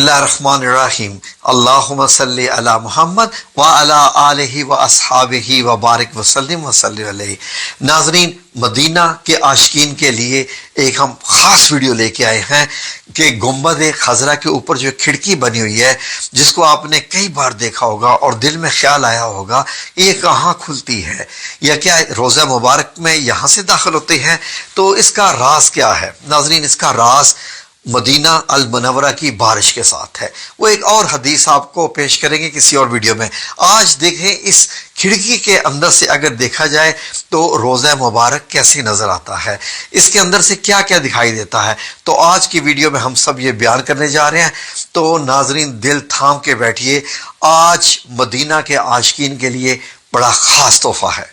बिस्मिल्लाहिर्रहमानिर्रहीम अल्लाहुम्मा सल्ली अला मुहम्मद व अला आलिहि व अस्हाबिहि व बारिक वसल्लिम वसल्लिम अलैहि। नाज़रीन, मदीना के आशिकीन के लिए एक हम ख़ास वीडियो लेके आए हैं कि गुंबद खजरा के ऊपर जो खिड़की बनी हुई है, जिसको आपने कई बार देखा होगा और दिल में ख्याल आया होगा ये कहाँ खुलती है या क्या रोज़ा मुबारक में यहाँ से दाखिल होते हैं, तो इसका राज क्या है। नाज़रीन, इसका राज मदीना अल मुनव्वरा की बारिश के साथ है। वो एक और हदीस आपको पेश करेंगे किसी और वीडियो में। आज देखें इस खिड़की के अंदर से अगर देखा जाए तो रोज़ा मुबारक कैसे नजर आता है, इसके अंदर से क्या क्या दिखाई देता है। तो आज की वीडियो में हम सब ये बयान करने जा रहे हैं। तो नाजरीन, दिल थाम के बैठिए, आज मदीना के आशिकीन के लिए बड़ा खास तोहफा है।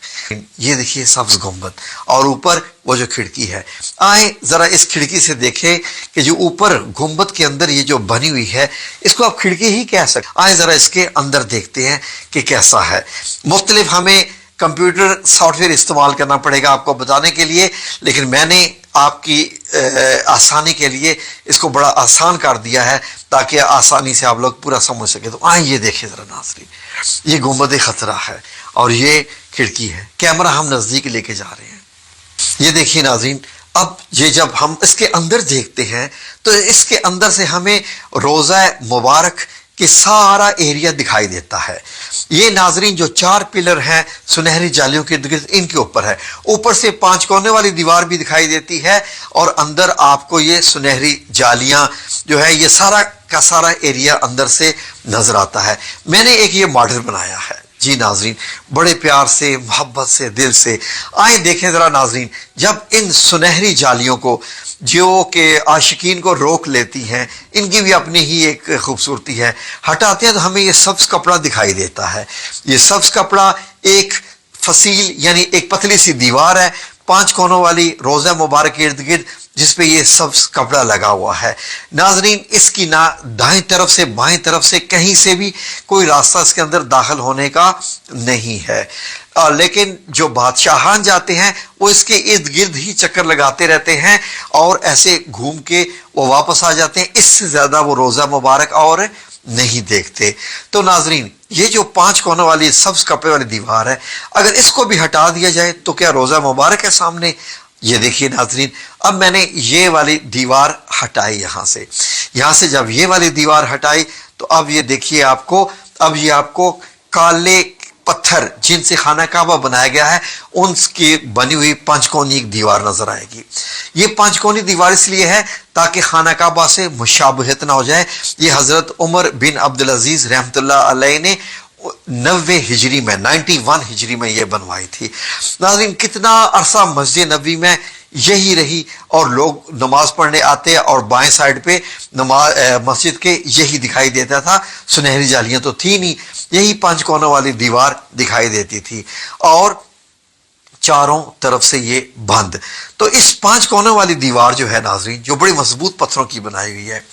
ये देखिए सब्ज गुंबद और ऊपर वो जो खिड़की है। आए जरा इस खिड़की से देखें कि जो ऊपर गुंबद के अंदर ये जो बनी हुई है, इसको आप खिड़की ही कह सकते। आए जरा इसके अंदर देखते हैं कि कैसा है। मुख्तलिफ हमें कंप्यूटर सॉफ्टवेयर इस्तेमाल करना पड़ेगा आपको बताने के लिए, लेकिन मैंने आपकी आसानी के लिए इसको बड़ा आसान कर दिया है ताकि आसानी से आप लोग पूरा समझ सके। तो आए ये देखिए जरा नाज़रीन, ये गुंबद खतरा है और ये खिड़की है। कैमरा हम नजदीक लेके जा रहे हैं। ये देखिए नाज़रीन, अब ये जब हम इसके अंदर देखते हैं तो इसके अंदर से हमें रोज़ा मुबारक कि सारा एरिया दिखाई देता है। ये नाजरीन जो चार पिलर हैं सुनहरी जालियों के इर्द गिर्द, इनके ऊपर है। ऊपर से 5 कोने वाली दीवार भी दिखाई देती है और अंदर आपको ये सुनहरी जालियां जो है, ये सारा का सारा एरिया अंदर से नजर आता है। मैंने एक ये मॉडल बनाया है जी नाजरीन, बड़े प्यार से, मोहब्बत से, दिल से। आए देखें जरा नाजरीन, जब इन सुनहरी जालियों को जो कि आशिकीन को रोक लेती हैं, इनकी भी अपनी ही एक खूबसूरती है, हटाते हैं तो हमें ये सब्ज कपड़ा दिखाई देता है। ये सब्ज कपड़ा एक फसील यानी एक पतली सी दीवार है 5 कोनों वाली रोज़ा मुबारक के इर्द गिर्द, जिसपे ये सब्ज कपड़ा लगा हुआ है। नाजरीन, इसकी ना दाएं तरफ से बाएं तरफ से कहीं से भी कोई रास्ता इसके अंदर दाखिल होने का नहीं है। लेकिन जो बादशाहान जाते हैं वो इसके इर्द गिर्द ही चक्कर लगाते रहते हैं और ऐसे घूम के वो वापस आ जाते हैं। इससे ज्यादा वो रोज़ा मुबारक और नहीं देखते। तो नाजरीन, ये जो 5 कोनों वाली सब्ज कपड़े वाली दीवार है, अगर इसको भी हटा दिया जाए तो क्या रोज़ा मुबारक है सामने। ये देखिए नाजरीन, अब मैंने ये वाली दीवार हटाई यहां से जब ये वाली दीवार हटाई तो अब ये देखिए अब ये आपको काले पत्थर जिनसे खाना काबा बनाया गया है उनकी बनी हुई 5 कोनी दीवार नजर आएगी। ये 5 कोनी दीवार इसलिए है ताकि खाना काबा से मुशाबहत ना हो जाए। ये हजरत उमर बिन अब्दुल अजीज रहमतुल्लाह अलैह ने 91 हिजरी में ये बनवाई थी। नाज़रीन, कितना अरसा मस्जिद नबी में यही रही और लोग नमाज पढ़ने आते और बाएं साइड पे मस्जिद के यही दिखाई देता था। सुनहरी जालियां तो थी नहीं, यही 5 कोनों वाली दीवार दिखाई देती थी और चारों तरफ से ये बंद। तो इस 5 कोनों वाली दीवार जो है नाजरीन, जो बड़ी मजबूत पत्थरों की बनाई हुई है,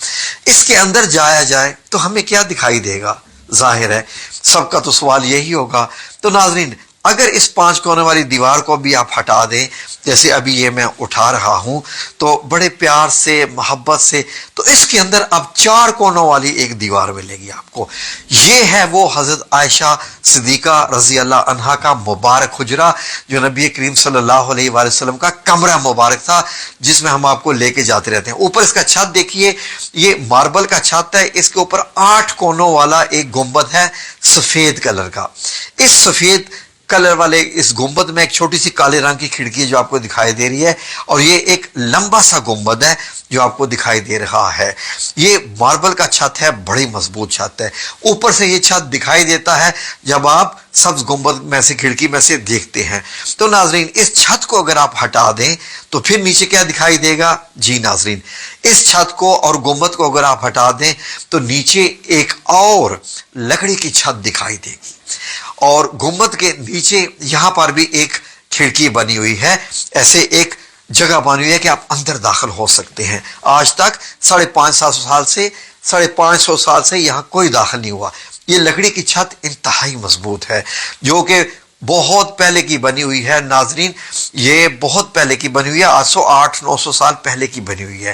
इसके अंदर जाया जाए तो हमें क्या दिखाई देगा। जाहिर है सबका तो सवाल यही होगा। तो नाजरीन, अगर इस 5 कोने वाली दीवार को भी आप हटा दें, जैसे अभी ये मैं उठा रहा हूं, तो बड़े प्यार से, मोहब्बत से, तो इसके अंदर अब 4 कोनों वाली एक दीवार मिलेगी आपको। ये है वो हजरत आयशा सिद्दीका रजी अल्लाह अन्हा का मुबारक हुजरा, जो नबी करीम सल्लल्लाहु अलैहि वसल्लम का कमरा मुबारक था, जिसमें हम आपको लेके जाते रहते हैं। ऊपर इसका छत देखिए, ये मार्बल का छत है। इसके ऊपर 8 कोनों वाला एक गुंबद है सफेद कलर का। इस सफेद कलर वाले इस गुंबद में एक छोटी सी काले रंग की खिड़की है जो आपको दिखाई दे रही है और ये एक लंबा सा गुंबद है जो आपको दिखाई दे रहा है। ये मार्बल का छत है, बड़ी मजबूत छत है। ऊपर से ये छत दिखाई देता है जब आप सब्ज गुंबद में से खिड़की में से देखते हैं। तो नाजरीन, इस छत को अगर आप हटा दें तो फिर नीचे क्या दिखाई देगा। जी नाजरीन, इस छत को और गुंबद को अगर आप हटा दें तो नीचे एक और लकड़ी की छत दिखाई देगी और गुंबद के नीचे यहां पर भी एक खिड़की बनी हुई है। ऐसे एक जगह बनी हुई है कि आप अंदर दाखिल हो सकते हैं। आज तक 550 साल से यहां कोई दाखिल नहीं हुआ। ये लकड़ी की छत इंतहाई मजबूत है जो कि بہت پہلے کی بنی ہوئی ہے ناظرین، یہ بہت پہلے کی بنی ہوئی ہے، 800-900 سال پہلے کی بنی ہوئی ہے۔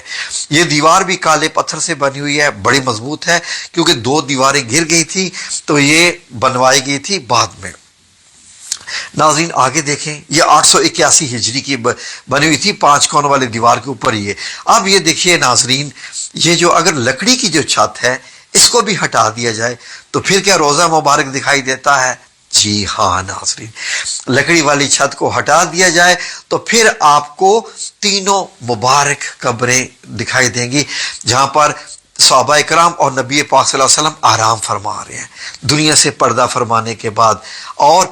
یہ دیوار بھی کالے پتھر سے بنی ہوئی ہے، بڑی مضبوط ہے، کیونکہ 2 دیواریں گر گئی تھی تو یہ بنوائی گئی تھی بعد میں۔ ناظرین آگے دیکھیں، یہ 881 ہجری کی بنی ہوئی تھی 5 کونوں والی دیوار کے اوپر یہ۔ اب یہ دیکھیے ناظرین، یہ جو اگر لکڑی کی جو چھت ہے اس کو بھی ہٹا دیا جائے تو پھر کیا روزہ مبارک دکھائی دیتا ہے؟ جی ہاں ناظرین، لکڑی والی چھت کو ہٹا دیا جائے تو پھر آپ کو تینوں مبارک قبریں دکھائی دیں گی، جہاں پر صحابہ کرام اور نبی پاک صلی اللہ علیہ وسلم آرام فرما رہے ہیں دنیا سے پردہ فرمانے کے بعد۔ اور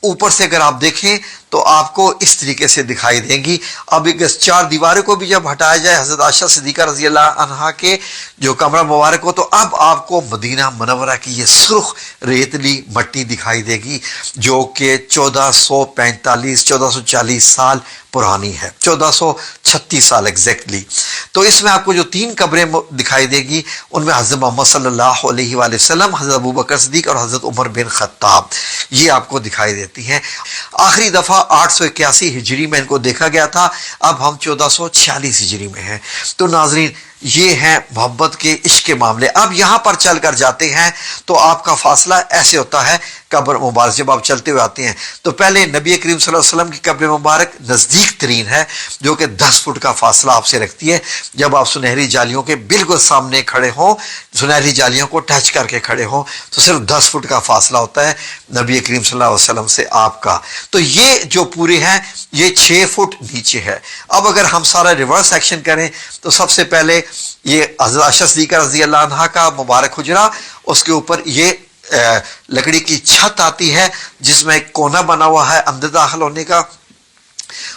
اوپر سے اگر آپ دیکھیں تو آپ کو اس طریقے سے دکھائی دیں گی۔ اب 4 دیواروں کو بھی جب ہٹایا جائے حضرت عائشہ صدیقہ رضی اللہ عنہا کے جو کمرہ مبارک ہو، تو اب آپ کو مدینہ منورہ کی یہ سرخ ریتلی مٹی دکھائی دے گی، جو کہ 1440 سال پرانی ہے، 1436 سال ایگزیکٹلی۔ تو اس میں آپ کو جو 3 قبریں دکھائی دے گی، ان میں حضرت محمد صلی اللہ علیہ وآلہ وسلم، حضرت ابوبکر صدیق اور حضرت عمر بن خطاب، یہ آپ کو دکھائی دیتی ہیں۔ آخری دفعہ 881 ہجری میں ان کو دیکھا گیا تھا، اب ہم 1446 ہجری میں ہیں۔ تو ناظرین یہ ہیں محبت کے عشق کے معاملے۔ اب یہاں پر چل کر جاتے ہیں تو آپ کا فاصلہ ایسے ہوتا ہے، قبر مبارک جب آپ چلتے ہوئے آتے ہیں تو پہلے نبی کریم صلی اللہ علیہ وسلم کی قبر مبارک نزدیک ترین ہے، جو کہ 10 فٹ کا فاصلہ آپ سے رکھتی ہے۔ جب آپ سنہری جالیوں کے بالکل سامنے کھڑے ہوں، سنہری جالیوں کو ٹچ کر کے کھڑے ہوں، تو صرف 10 فٹ کا فاصلہ ہوتا ہے نبی کریم صلی اللہ علیہ وسلم سے آپ کا۔ تو یہ جو پوری ہے یہ 6 فٹ نیچے ہے۔ اب اگر ہم سارا ریورس ایکشن کریں تو سب سے پہلے یہ حضرت عائشہ صدیقہ رضی اللہ عنہا کا مبارک حجرہ، اس کے اوپر یہ لکڑی کی چھت آتی ہے جس میں ایک کونا بنا ہوا ہے اندر داخل ہونے کا،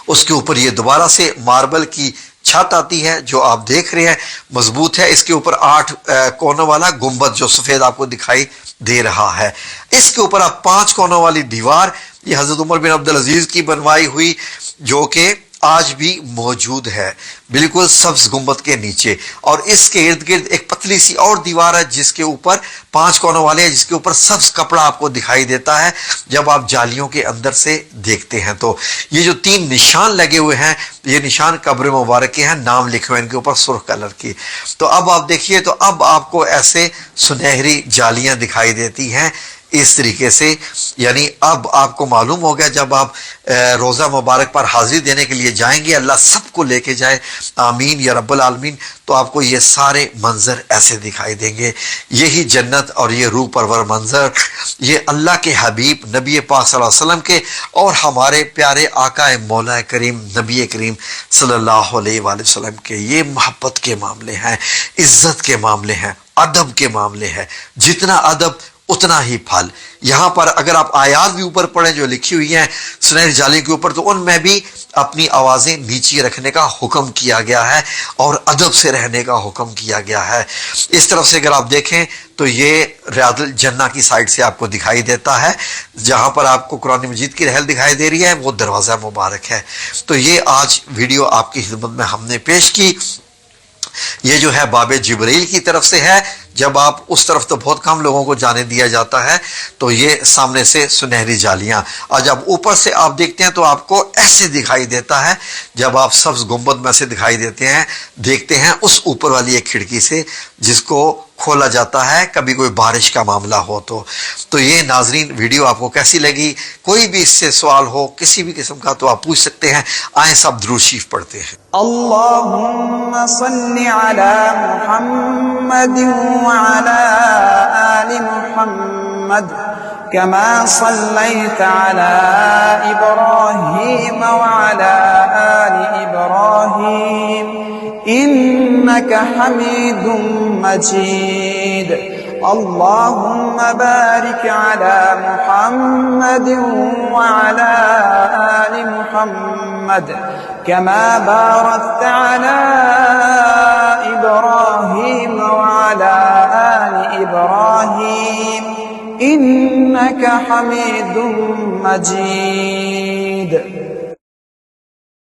اس کے اوپر یہ دوبارہ سے ماربل کی چھت آتی ہے جو آپ دیکھ رہے ہیں مضبوط ہے، اس کے اوپر 8 کونوں والا گنبد جو سفید آپ کو دکھائی دے رہا ہے، اس کے اوپر آپ 5 کونوں والی دیوار، یہ حضرت عمر بن عبدالعزیز کی بنوائی ہوئی جو کہ آج بھی موجود ہے بالکل سبز گنبد کے نیچے، اور اس کے ارد گرد ایک پتلی سی اور دیوار ہے جس کے اوپر 5 کونوں والے ہیں، جس کے اوپر سبز کپڑا آپ کو دکھائی دیتا ہے جب آپ جالیوں کے اندر سے دیکھتے ہیں۔ تو یہ جو 3 نشان لگے ہوئے ہیں یہ نشان قبر مبارک کے ہیں، نام لکھے ہوئے ان کے اوپر سرخ کلر کی۔ تو اب آپ دیکھیے تو اب آپ کو ایسے سنہری جالیاں دکھائی دیتی ہیں اس طریقے سے، یعنی اب آپ کو معلوم ہو گیا جب آپ روزہ مبارک پر حاضری دینے کے لیے جائیں گے، اللہ سب کو لے کے جائے، آمین یا رب العالمین، تو آپ کو یہ سارے منظر ایسے دکھائی دیں گے۔ یہی جنت اور یہ روح پرور منظر، یہ اللہ کے حبیب نبی پاک صلی اللہ علیہ وسلم کے اور ہمارے پیارے آقا مولا کریم نبی کریم صلی اللہ علیہ وآلہ وسلم کے، یہ محبت کے معاملے ہیں، عزت کے معاملے ہیں، ادب کے معاملے ہیں۔ جتنا ادب اتنا ہی پھل۔ یہاں پر اگر آپ آیات بھی اوپر پڑھیں جو لکھی ہوئی ہیں سنہری جالی کے اوپر، تو ان میں بھی اپنی آوازیں نیچی رکھنے کا حکم کیا گیا ہے اور ادب سے رہنے کا حکم کیا گیا ہے۔ اس طرف سے اگر آپ دیکھیں تو یہ ریاض الجنہ کی سائڈ سے آپ کو دکھائی دیتا ہے، جہاں پر آپ کو قرآن مجید کی رحل دکھائی دے رہی ہے، وہ دروازہ مبارک ہے۔ تو یہ آج ویڈیو آپ کی خدمت میں ہم نے پیش کی۔ یہ جو ہے باب جبریل کی طرف سے ہے، جب آپ اس طرف تو بہت کم لوگوں کو جانے دیا جاتا ہے، تو یہ سامنے سے سنہری جالیاں، اور جب اوپر سے آپ دیکھتے ہیں تو آپ کو ایسے دکھائی دیتا ہے، جب آپ سبز گنبد میں سے دکھائی دیکھتے ہیں اس اوپر والی ایک کھڑکی سے جس کو کھولا جاتا ہے کبھی کوئی بارش کا معاملہ ہو تو یہ ناظرین ویڈیو آپ کو کیسی لگی؟ کوئی بھی اس سے سوال ہو کسی بھی قسم کا تو آپ پوچھ سکتے ہیں۔ آئیں سب درود شریف پڑھتے ہیں۔ اللهم صل على محمد وعلى آل محمد كما صليت على إبراهيم وعلى آل إبراهيم إنك حميد مجيد اللهم بارك على محمد وعلى آل محمد كما باركت على إبراهيم وعلى آل إبراهيم إنك حميد مجيد